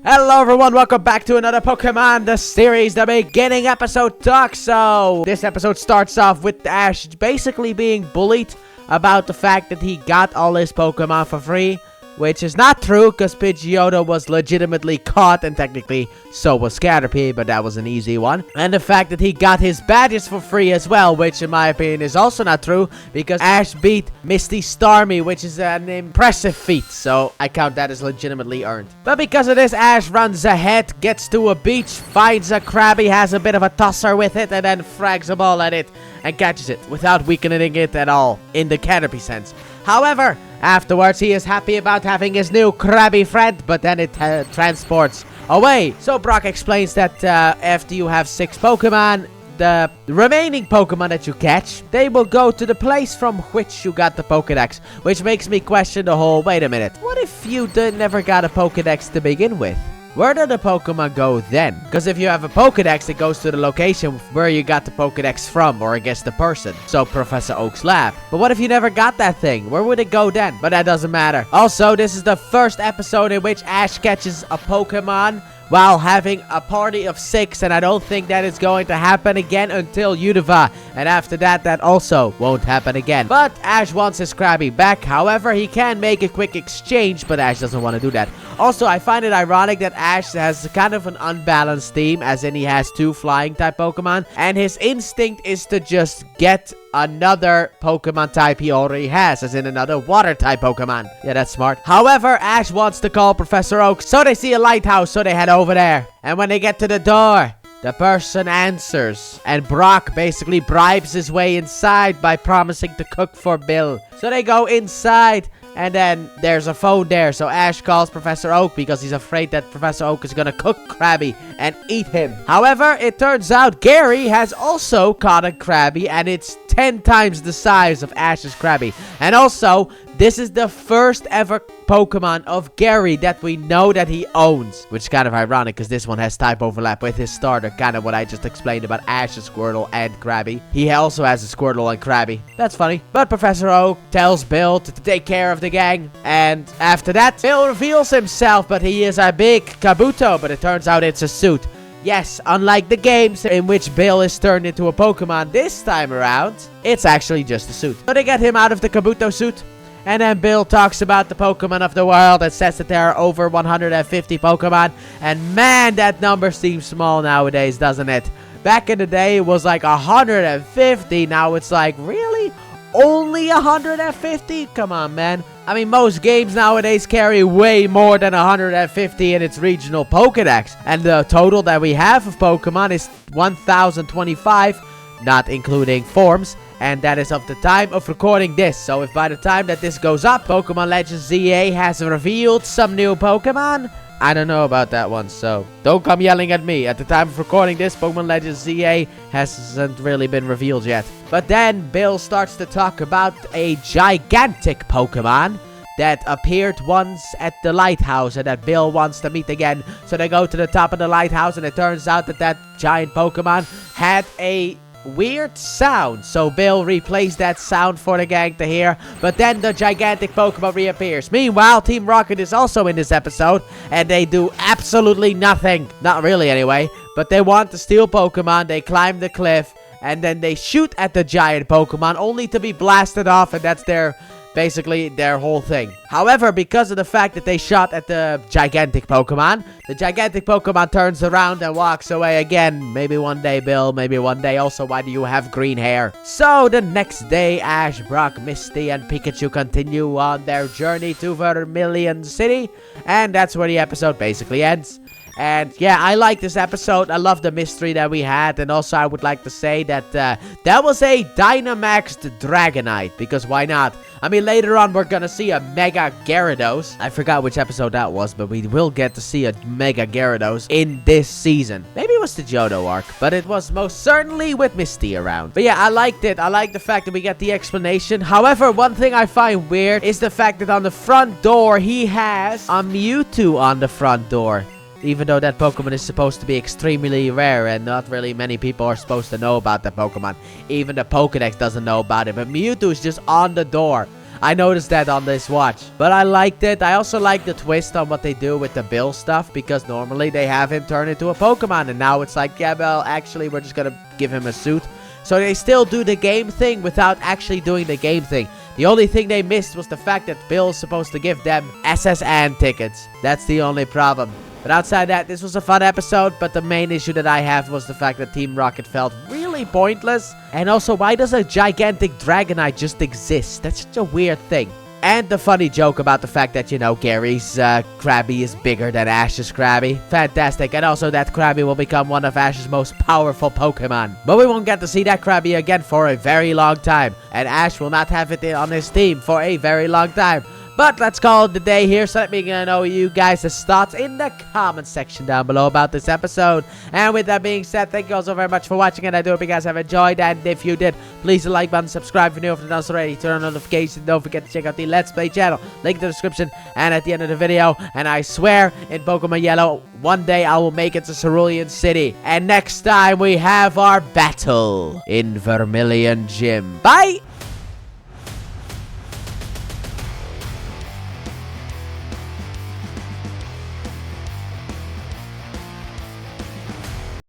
Hello everyone, welcome back to another Pokemon, the series, the beginning episode talk. So, this episode starts off with Ash basically being bullied about the fact that he got all his Pokemon for free. Which is not true, because Pidgeotto was legitimately caught, and technically so was Caterpie, but that was an easy one. And the fact that he got his badges for free as well, which in my opinion is also not true, because Ash beat Misty Starmie, which is an impressive feat, so I count that as legitimately earned. But because of this, Ash runs ahead, gets to a beach, finds a Krabby, has a bit of a tosser with it, and then frags a ball at it, and catches it, without weakening it at all, in the Caterpie sense. However, afterwards, he is happy about having his new Krabby friend, but then it transports away. So Brock explains that after you have 6 Pokemon, the remaining Pokemon that you catch, they will go to the place from which you got the Pokedex. Which makes me question the whole, wait a minute, what if you never got a Pokedex to begin with? Where do the Pokemon go then? Because if you have a Pokedex, it goes to the location where you got the Pokedex from, or I guess the person. So Professor Oak's lab. But what if you never got that thing? Where would it go then? But that doesn't matter. Also, this is the first episode in which Ash catches a Pokemon while having a party of 6, and I don't think that is going to happen again until Unova, and after that, that also won't happen again. But Ash wants his Krabby back. However, he can make a quick exchange, but Ash doesn't want to do that. Also, I find it ironic that Ash has kind of an unbalanced team, as in he has 2 flying type Pokemon, and his instinct is to just get another Pokemon type he already has, as in another water type Pokemon. Yeah, that's smart. However, Ash wants to call Professor Oak, so they see a lighthouse, so they head over there. And when they get to the door, the person answers, and Brock basically bribes his way inside by promising to cook for Bill. So they go inside, and then there's a phone there, so Ash calls Professor Oak because he's afraid that Professor Oak is gonna cook Krabby and eat him. However, it turns out Gary has also caught a Krabby, and it's 10 times the size of Ash's Krabby. And also, this is the first ever Pokemon of Gary that we know that he owns. Which is kind of ironic, because this one has type overlap with his starter. Kind of what I just explained about Ash's Squirtle and Krabby. He also has a Squirtle and Krabby. That's funny. But Professor Oak tells Bill to take care of the gang. And after that, Bill reveals himself, but he is a big Kabuto. But it turns out it's a suit. Yes, unlike the games in which Bill is turned into a Pokemon this time around, it's actually just a suit. So they get him out of the Kabuto suit. And then Bill talks about the Pokemon of the world and says that there are over 150 Pokemon. And man, that number seems small nowadays, doesn't it? Back in the day, it was like 150. Now it's like, really? Only 150? Come on, man. I mean, most games nowadays carry way more than 150 in its regional Pokedex. And the total that we have of Pokemon is 1,025, not including forms. And that is of the time of recording this. So if by the time that this goes up, Pokemon Legends ZA has revealed some new Pokemon, I don't know about that one, so don't come yelling at me. At the time of recording this, Pokemon Legends ZA hasn't really been revealed yet. But then Bill starts to talk about a gigantic Pokemon that appeared once at the lighthouse and that Bill wants to meet again. So they go to the top of the lighthouse, and it turns out that that giant Pokemon had a weird sound. So Bill replays that sound for the gang to hear, but then the gigantic Pokemon reappears. Meanwhile, Team Rocket is also in this episode, and they do absolutely nothing. Not really anyway, but they want to steal Pokemon. They climb the cliff, and then they shoot at the giant Pokemon only to be blasted off, and that's basically their whole thing. However, because of the fact that they shot at the gigantic Pokemon, the gigantic Pokemon turns around and walks away again. Maybe one day, Bill. Maybe one day. Also, why do you have green hair? So, the next day, Ash, Brock, Misty, and Pikachu continue on their journey to Vermilion City. And that's where the episode basically ends. And yeah, I like this episode. I love the mystery that we had. And also, I would like to say that that was a Dynamaxed Dragonite. Because why not? I mean, later on, we're gonna see a Mega Gyarados. I forgot which episode that was, but we will get to see a Mega Gyarados in this season. Maybe it was the Johto arc, but it was most certainly with Misty around. But yeah, I liked it. I like the fact that we get the explanation. However, one thing I find weird is the fact that on the front door, he has a Mewtwo on the front door. Even though that Pokemon is supposed to be extremely rare and not really many people are supposed to know about that Pokemon. Even the Pokedex doesn't know about it. But Mewtwo is just on the door. I noticed that on this watch. But I liked it. I also like the twist on what they do with the Bill stuff, because normally they have him turn into a Pokemon, and now it's like, yeah, well, actually, we're just gonna give him a suit. So they still do the game thing without actually doing the game thing. The only thing they missed was the fact that Bill's supposed to give them SSN tickets. That's the only problem. But outside that, this was a fun episode, but the main issue that I have was the fact that Team Rocket felt really pointless. And also, why does a gigantic Dragonite just exist? That's such a weird thing. And the funny joke about the fact that, you know, Gary's Krabby is bigger than Ash's Krabby. Fantastic. And also that Krabby will become one of Ash's most powerful Pokemon. But we won't get to see that Krabby again for a very long time. And Ash will not have it on his team for a very long time. But let's call it the day here. So let me know you guys' thoughts in the comment section down below about this episode. And with that being said, thank you all so very much for watching. And I do hope you guys have enjoyed. And if you did, please hit the like button, subscribe if you're new, if you're not already, turn on notifications. Don't forget to check out the Let's Play channel. Link in the description and at the end of the video. And I swear, in Pokemon Yellow, one day I will make it to Cerulean City. And next time we have our battle in Vermilion Gym. Bye!